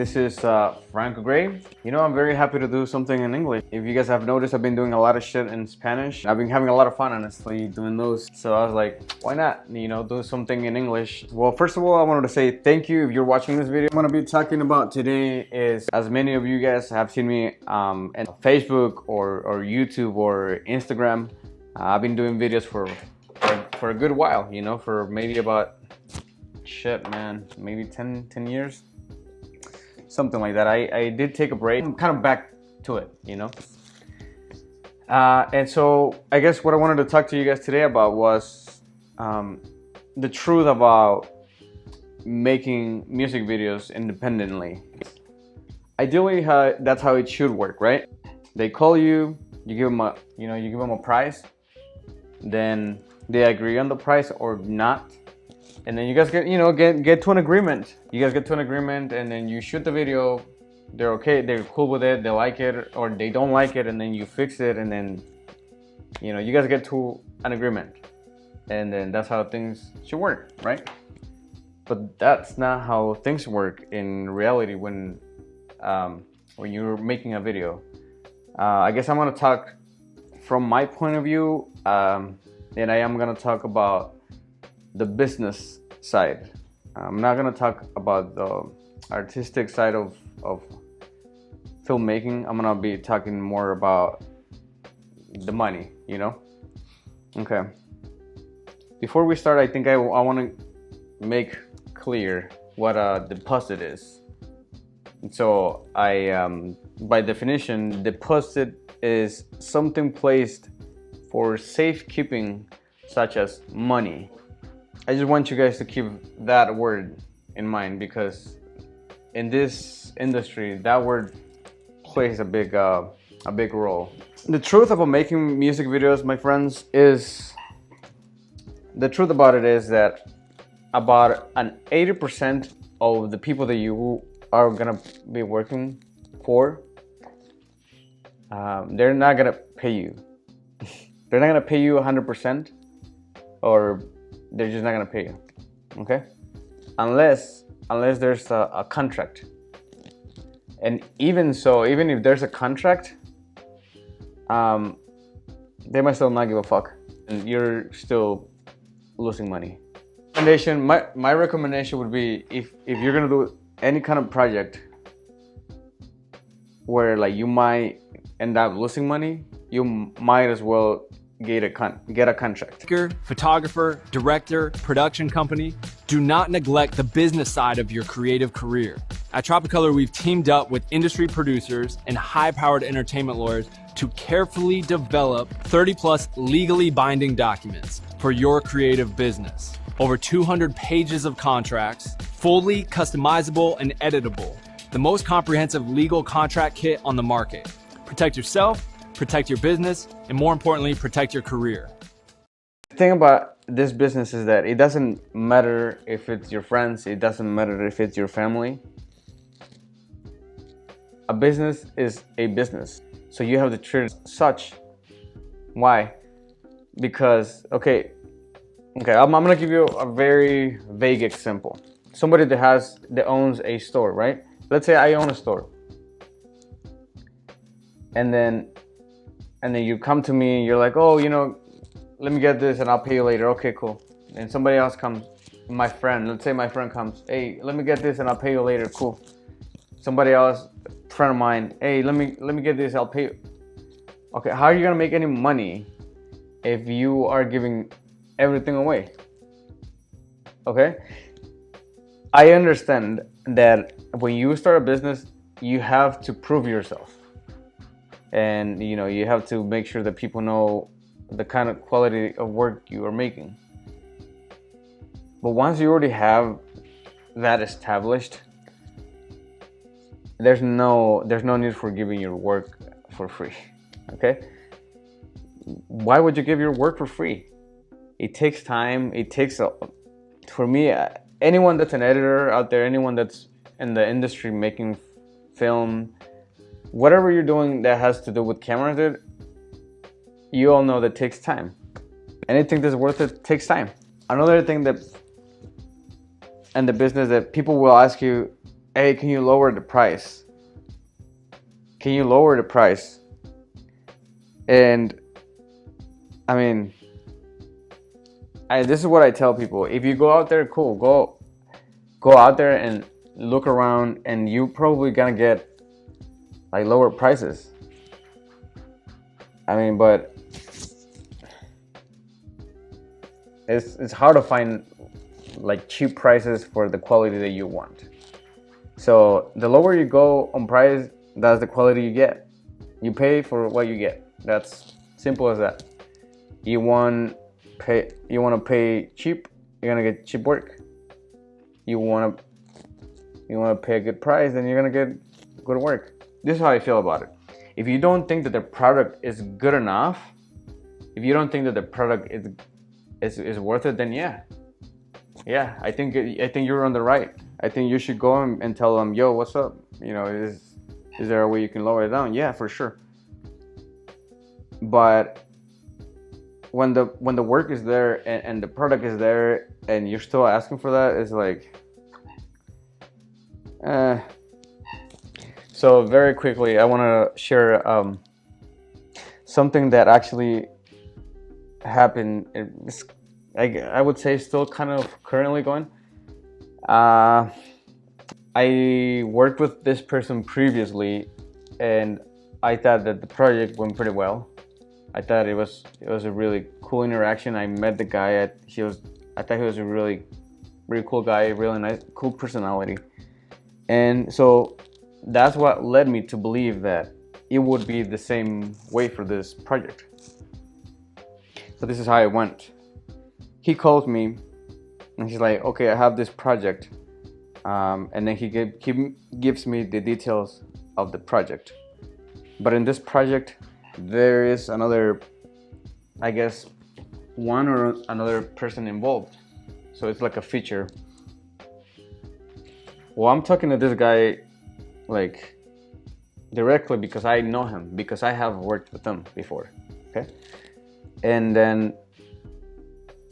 This is Franco Gray. You know, I'm very happy to do something in English. If you guys have noticed, I've been doing a lot of shit in Spanish. I've been having a lot of fun, honestly, doing those. So I was like, why not, you know, do something in English? Well, first of all, I wanted to say thank you if you're watching this video. What I'm gonna be talking about today is, as many of you guys have seen me on Facebook or YouTube or Instagram, I've been doing videos for a good while, you know, for maybe about, shit, man, maybe 10 years. Something like that. I did take a break. I'm kind of back to it, you know. And so I guess what I wanted to talk to you guys today about was the truth about making music videos independently. Ideally, that's how it should work, right? They call you, you give them a price, then they agree on the price or not. And then you guys get to an agreement. You guys get to an agreement, and then you shoot the video. They're okay, they're cool with it, they like it, or they don't like it, and then you fix it, and then you guys get to an agreement. And then that's how things should work, right? But that's not how things work in reality when you're making a video. I guess I'm gonna talk from my point of view, and I am gonna talk about the business side. I'm not gonna talk about the artistic side of filmmaking. I'm gonna be talking more about the money, you know? Okay. Before we start, I think I want to make clear what a deposit is. So by definition, deposit is something placed for safekeeping, such as money. I just want you guys to keep that word in mind, because in this industry, that word plays a big role. The truth about making music videos, my friends, is the truth about it is that about an 80% of the people that you are gonna be working for, they're not gonna pay you. They're not gonna pay you 100%, or they're just not gonna pay you, okay? Unless there's a contract. And even so, even if there's a contract, they might still not give a fuck, and you're still losing money. My recommendation would be, if you're gonna do any kind of project where like you might end up losing money, you might as well get a contract. Photographer, director, production company, do not neglect the business side of your creative career. At Tropicolor, we've teamed up with industry producers and high-powered entertainment lawyers to carefully develop 30+ legally binding documents for your creative business. Over 200 pages of contracts, fully customizable and editable. The most comprehensive legal contract kit on the market. Protect yourself, protect your business, and more importantly, protect your career. The thing about this business is that it doesn't matter if it's your friends, it doesn't matter if it's your family. A business is a business, so you have to treat it as such. Why? Because, okay, I'm gonna give you a very vague example. Somebody that owns a store, right? Let's say I own a store. And then you come to me, you're like, oh, let me get this and I'll pay you later. Okay, cool. And somebody else comes, let's say my friend comes, hey, let me get this and I'll pay you later. Cool. Somebody else, friend of mine, hey, let me get this, I'll pay you. Okay, how are you gonna make any money if you are giving everything away? Okay? I understand that when you start a business, you have to prove yourself. And you have to make sure that people know the kind of quality of work you are making. But once you already have that established, there's no need for giving your work for free. Okay? Why would you give your work for free? It takes time. For me, anyone that's an editor out there, anyone that's in the industry making film, whatever you're doing that has to do with cameras, dude, you all know that takes time. Anything that's worth it takes time. Another thing that in the business that people will ask you, hey, can you lower the price? Can you lower the price? And I mean, this is what I tell people. If you go out there, cool, go out there and look around, and you probably gonna get like lower prices. I mean, but it's hard to find like cheap prices for the quality that you want. So the lower you go on price, that's the quality you get. You pay for what you get. That's simple as that. You want to pay cheap, you're gonna get cheap work. You want to pay a good price, then you're gonna get good work. This is how I feel about it. If you don't think that the product is good enough, if you don't think that the product is worth it, then yeah, I think you're on the right. I think you should go and tell them, yo, what's up? You know, is there a way you can lower it down? Yeah, for sure. But when the work is there and the product is there and you're still asking for that, it's like, So very quickly, I want to share something that actually happened. I would say still kind of currently going. I worked with this person previously, and I thought that the project went pretty well. I thought it was a really cool interaction. I met the guy. I thought he was a really cool guy, really nice, cool personality, and so that's what led me to believe that it would be the same way for this project. So this is how it went. He called me and he's like, okay, I have this project, and then he gives me the details of the project. But in this project, there is another, I guess, one or another person involved. So it's like a feature. Well, I'm talking to this guy like directly because I know him, because I have worked with him before. Okay. And then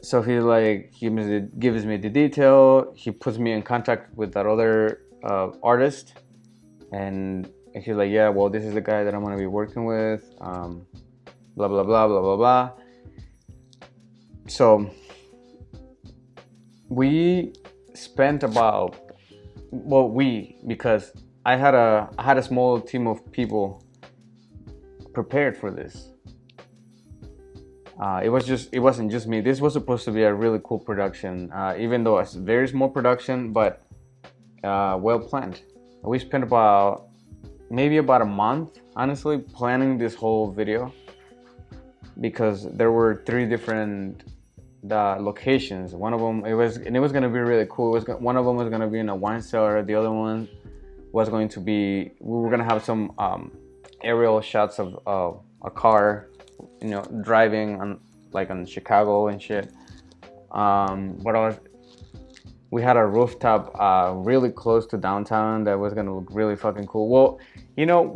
so he like gives me the detail. He puts me in contact with that other artist, and he's like, yeah, well, this is the guy that I'm gonna be working with. Blah blah blah blah blah blah. So we spent about, because I had a small team of people prepared for this. It wasn't just me. This was supposed to be a really cool production, even though it's a very small production, but well planned. We spent maybe about a month, honestly, planning this whole video, because there were 3 different locations. One of them it was going to be really cool. One of them was going to be in a wine cellar. The other one was going to be, we were going to have some aerial shots of a car, you know, driving on Chicago and shit. We had a rooftop really close to downtown that was gonna look really fucking cool. Well, you know,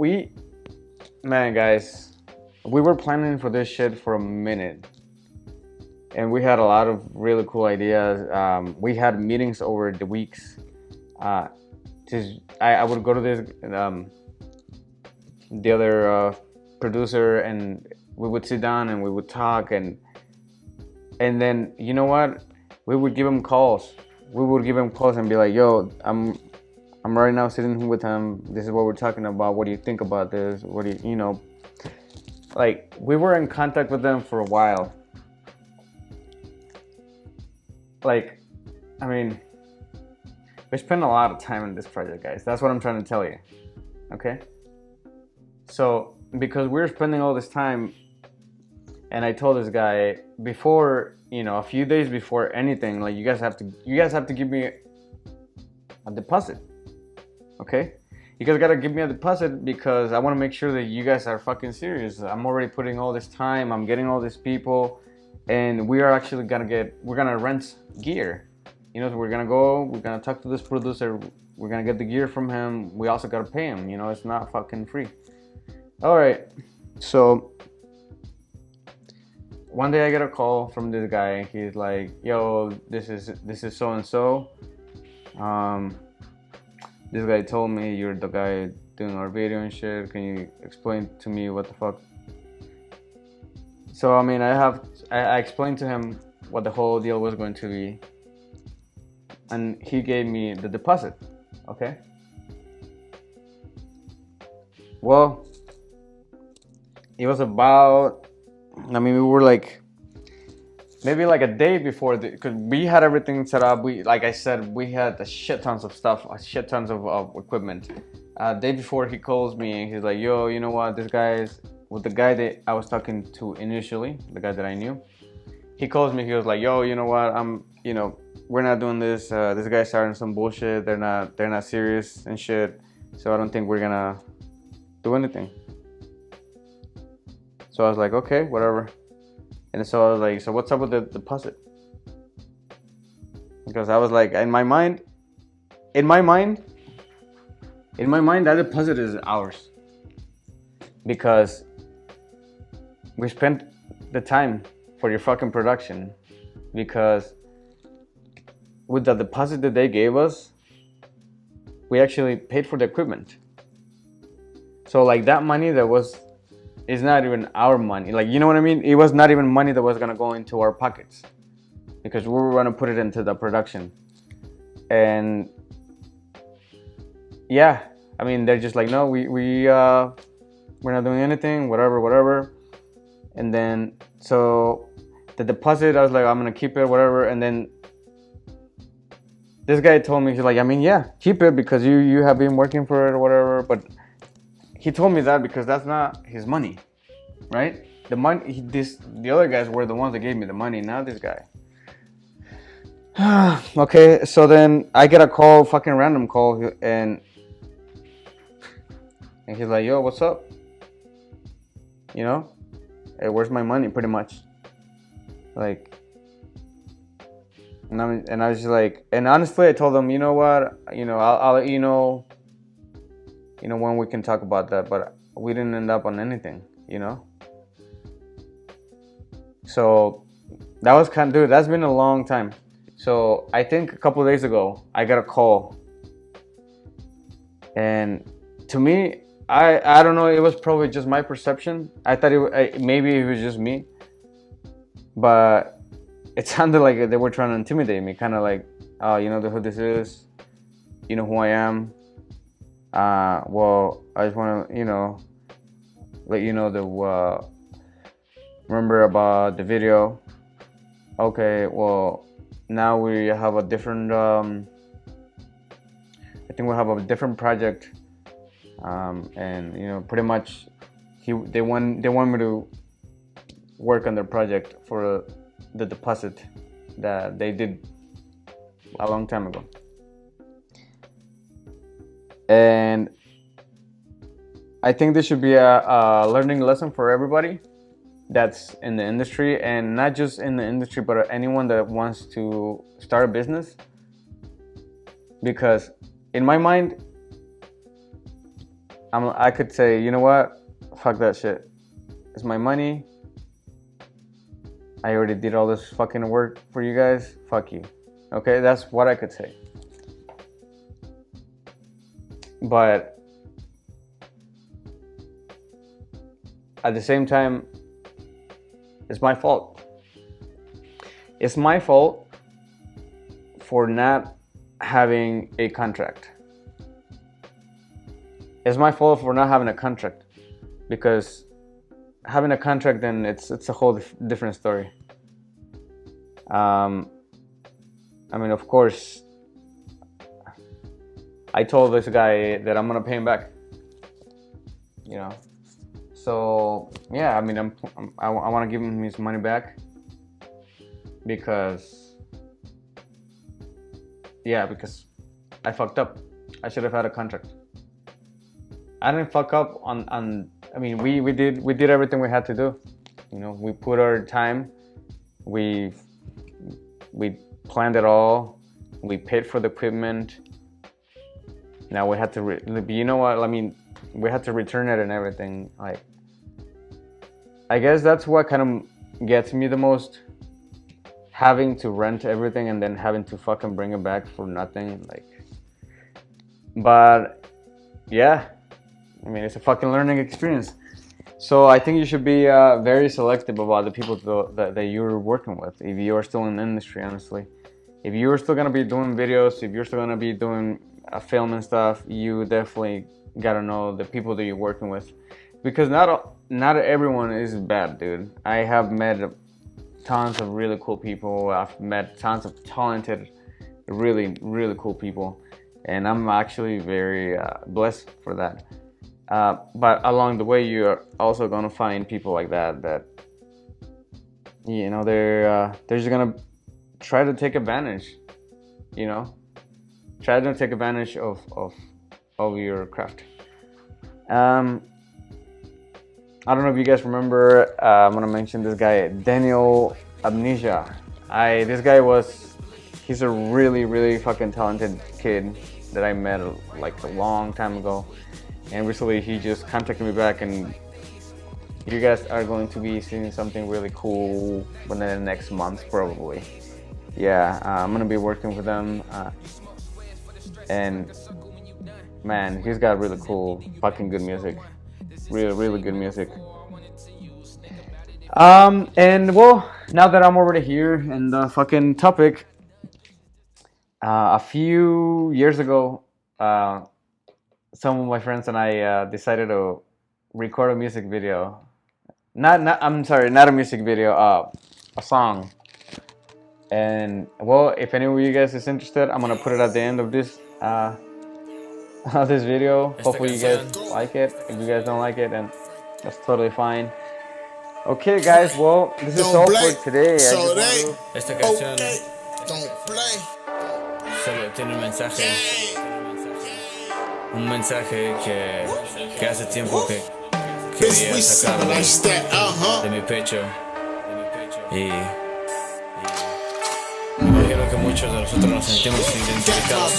guys, we were planning for this shit for a minute, and we had a lot of really cool ideas. We had meetings over the weeks. I would go to this the other producer, and we would sit down and we would talk, and then, you know what, we would give him calls. We would give him calls and be like, yo, I'm right now sitting with him. This is what we're talking about. What do you think about this? What do you know? Like, we were in contact with them for a while. Like, I mean, we spent a lot of time on this project, guys. That's what I'm trying to tell you. Okay? So, because we're spending all this time, and I told this guy before, you know, a few days before anything, like, you guys have to give me a deposit. Okay? You guys gotta give me a deposit, because I want to make sure that you guys are fucking serious. I'm already putting all this time, I'm getting all these people, and we are actually we're gonna rent gear. You know, so we're gonna talk to this producer, we're gonna get the gear from him, we also gotta pay him, you know, it's not fucking free. Alright, so one day I get a call from this guy. He's like, yo, this is so and so. this guy told me, you're the guy doing our video and shit. Can you explain to me what the fuck? So I mean, I explained to him what the whole deal was going to be, and he gave me the deposit. Okay. Well, it was about, I mean, we were like maybe like a day before, because we had everything set up. We, like I said, we had a shit tons of stuff, a shit tons of equipment. Day before, he calls me and he's like, yo, you know what, this guy is with the guy that I was talking to initially, the guy that I knew. He calls me, he was like, yo, you know what, we're not doing this. This guy's starting some bullshit. They're not serious and shit. So I don't think we're gonna do anything. So I was like, okay, whatever. And so I was like, so what's up with the deposit? Because I was like, in my mind, that deposit is ours. Because we spent the time for your fucking production. Because with the deposit that they gave us, we actually paid for the equipment. So like that money is not even our money. Like, you know what I mean? It was not even money that was gonna go into our pockets, because we were gonna put it into the production. And yeah, I mean, they're just like, no, we're not doing anything, whatever. And then so the deposit, I was like, I'm gonna keep it, whatever. And then this guy told me, he's like, I mean, yeah, keep it because you have been working for it or whatever. But he told me that because that's not his money, right? The money, the other guys were the ones that gave me the money, not this guy. Okay, so then I get a call, fucking random call, and he's like, yo, what's up? You know, hey, where's my money? Pretty much, like. And I was just like, and honestly, I told him, you know what, I'll let you know, when we can talk about that. But we didn't end up on anything, So that was dude, that's been a long time. So I think a couple of days ago, I got a call, and to me, I don't know, it was probably just my perception. I thought maybe it was just me, but it sounded like they were trying to intimidate me, kind of like, oh, you know who this is? You know who I am? Well, I just want to, let you know remember about the video. Okay, well, now we have a different, I think we have a different project. And, pretty much they want me to work on their project for the deposit that they did a long time ago. And I think this should be a learning lesson for everybody that's in the industry, and not just in the industry, but anyone that wants to start a business. Because in my mind, I could say, you know what, fuck that shit. It's my money. I already did all this fucking work for you guys. Fuck you. Okay, that's what I could say. But at the same time, it's my fault. It's my fault for not having a contract. It's my fault for not having a contract, because having a contract, then it's a whole different story. I mean, of course, I told this guy that I'm gonna pay him back. So yeah, I mean, I want to give him his money back, because I fucked up. I should have had a contract. I didn't fuck up on. I mean, we did everything we had to do. We put our time. We planned it all. We paid for the equipment. Now we had to. You know what? I mean, we had to return it and everything. Like, I guess that's what kind of gets me the most. Having to rent everything and then having to fucking bring it back for nothing. Like, But yeah, I mean, it's a fucking learning experience. So I think you should be very selective about the people that you're working with. If you are still in the industry, honestly, if you're still gonna be doing videos, if you're still gonna be doing film and stuff, you definitely gotta know the people that you're working with, because not everyone is bad, dude. I have met tons of really cool people. I've met tons of talented, really, really cool people, and I'm actually very blessed for that. But along the way, you're also gonna find people like that you know, they're just gonna try to take advantage, you know, try to take advantage of your craft. I don't know if you guys remember, I'm gonna mention this guy, Daniel Amnesia. This guy he's a really, really fucking talented kid that I met like a long time ago. And recently he just contacted me back, and you guys are going to be seeing something really cool within the next month, probably. Yeah, I'm gonna be working with them. And man, he's got really cool, fucking good music. Really, really good music. And well, now that I'm already here in the fucking topic, a few years ago, some of my friends and I decided to record a music video. I'm sorry, not a music video, a song. And well, if any of you guys is interested, I'm gonna put it at the end of this video. Hopefully you guys like it. If you guys don't like it, then that's totally fine. Okay, guys, well, this is all for today. Esta canción solo tiene un mensaje que hace tiempo que quería sacarlo de mi pecho, y me imagino que muchos de nosotros nos sentimos identificados.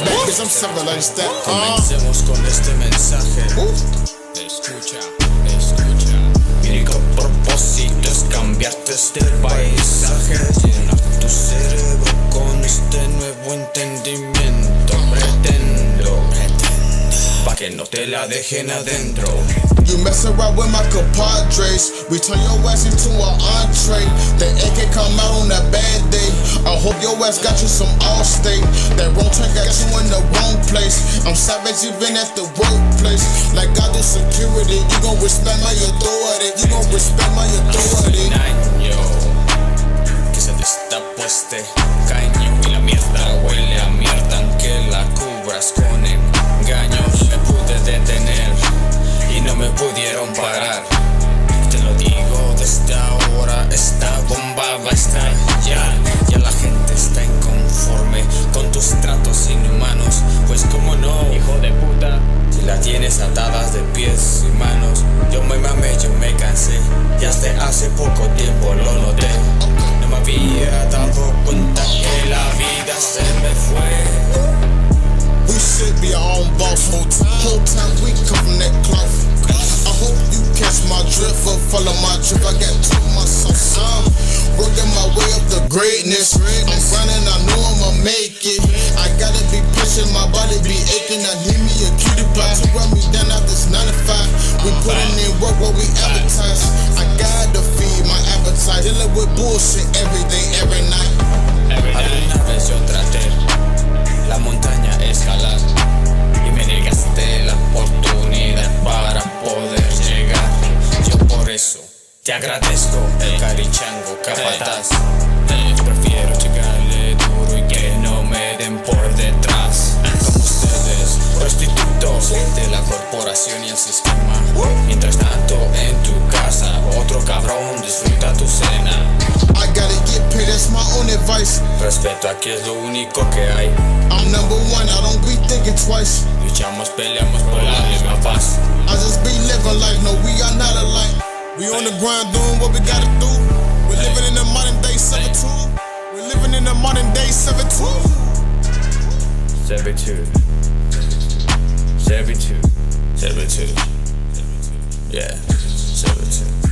Comencemos con este mensaje. Escucha. Mi único propósito es cambiarte este paisaje, llenar tu cerebro con este nuevo entendimiento. Pretendo pa' que no te la dejen adentro. You mess around with my compadres, we turn your ass into an entree. The AK come out on that bad day. I hope your ass got you some Allstate. That wrong turn got you in the wrong place. I'm savage even at the workplace. Like I do security, you gon' respect my authority. You gon' respect my authority. Año que se destapó este caño y la mierda huele a mierda, aunque la cubras con engaños. Me pude detener y no me pudieron parar. Te lo digo desde ahora, esta bomba va a estallar. Ya la gente está inconforme con tus tratos inhumanos. Pues como no, hijo de puta, si la tienes atadas de pies y manos. Yo me mamé, yo me cansé, ya desde hace poco tiempo lo noté. No me había dado cuenta que la vida se me fue. We should be our own boss. Whole time we come from that cloth. I hope you catch my drift or follow my trip. I got to myself some. Working my way up to greatness. I'm grinding, I know I'ma make it. I gotta be pushing, my body be aching. I need me a cutie pie to run me down out this 9 to 5. We putting in work while we advertise. I gotta feed my appetite. Dealing with bullshit every day, every night. Alguna vez yo traté la montaña escalar y me negaste la oportunidad para poder llegar. Yo por eso te agradezco el carichango capataz. Prefiero llegarle duro y que no me den por detrás. Como ustedes, prostitutos de la corporación y el sistema. Mientras tanto en tu casa otro cabrón disfruta tu cena. I gotta get paid, that's my own advice. Respeto aquí es lo único que hay. I'm number one, I don't be thinking twice. Luchamos, peleamos por la misma paz. I just be living life, no we are not alike. We on the grind doing what we gotta do. We're living in the modern day 7-2. We're living in the modern day 7-2. 7-2. 7-2. 7-2. Yeah, 7-2.